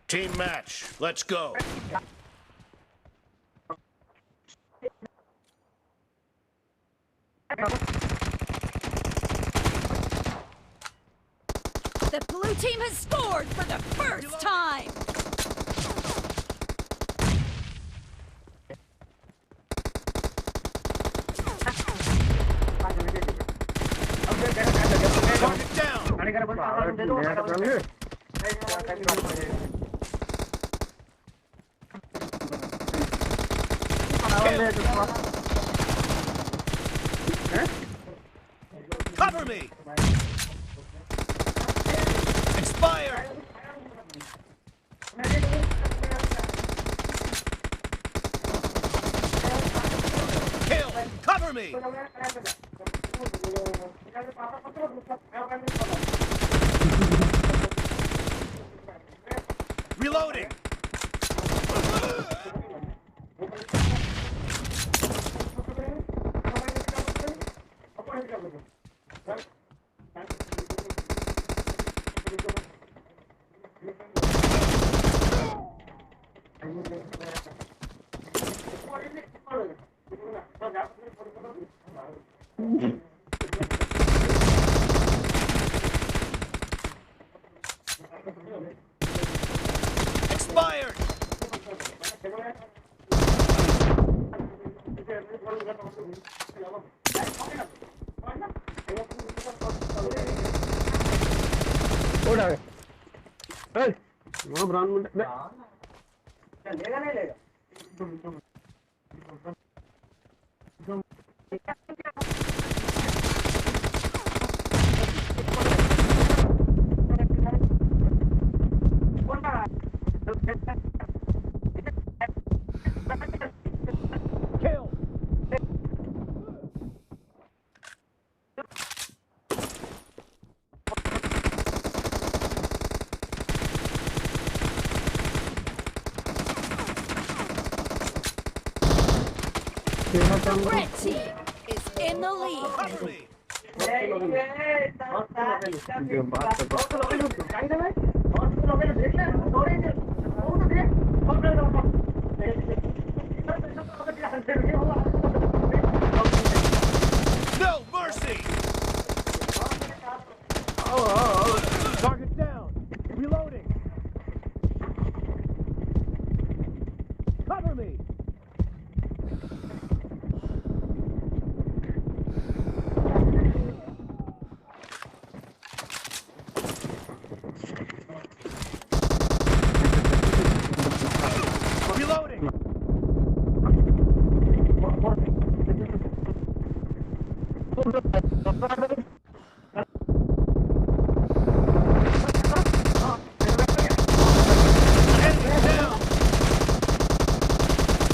Team match, let's go. The blue team has scored for the first time! Target down! Cover me! Expired! Kill! Cover me! Reloading! Expired! Hey, no brand. Kill! The red team is in the lead. Cover me! No mercy! Target down! Reloading! Cover me! Reloading! Enemy down!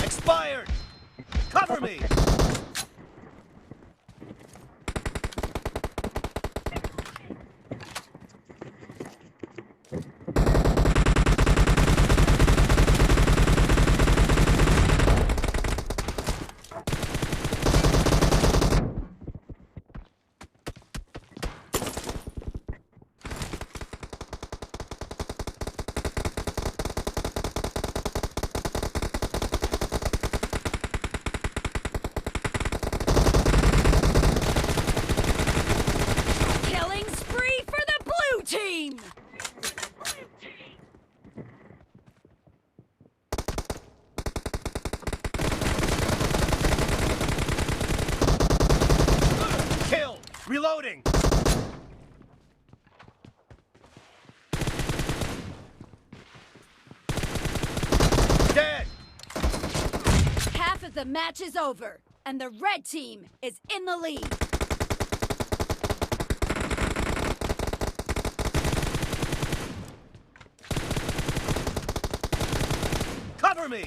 Expired! Cover me! Killing spree for the blue team! Kill! Reloading! Dead! Half of the match is over, and the red team is in the lead. Cover me!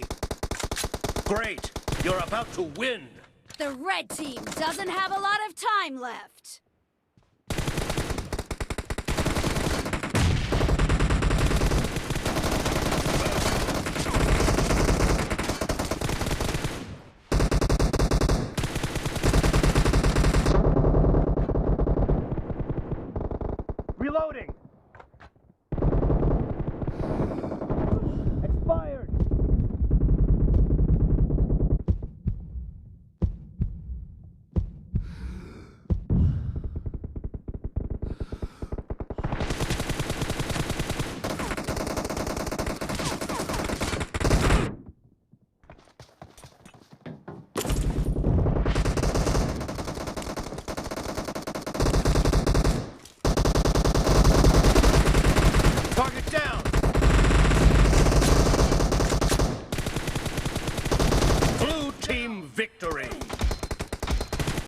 Great! You're about to win! The red team doesn't have a lot of time left.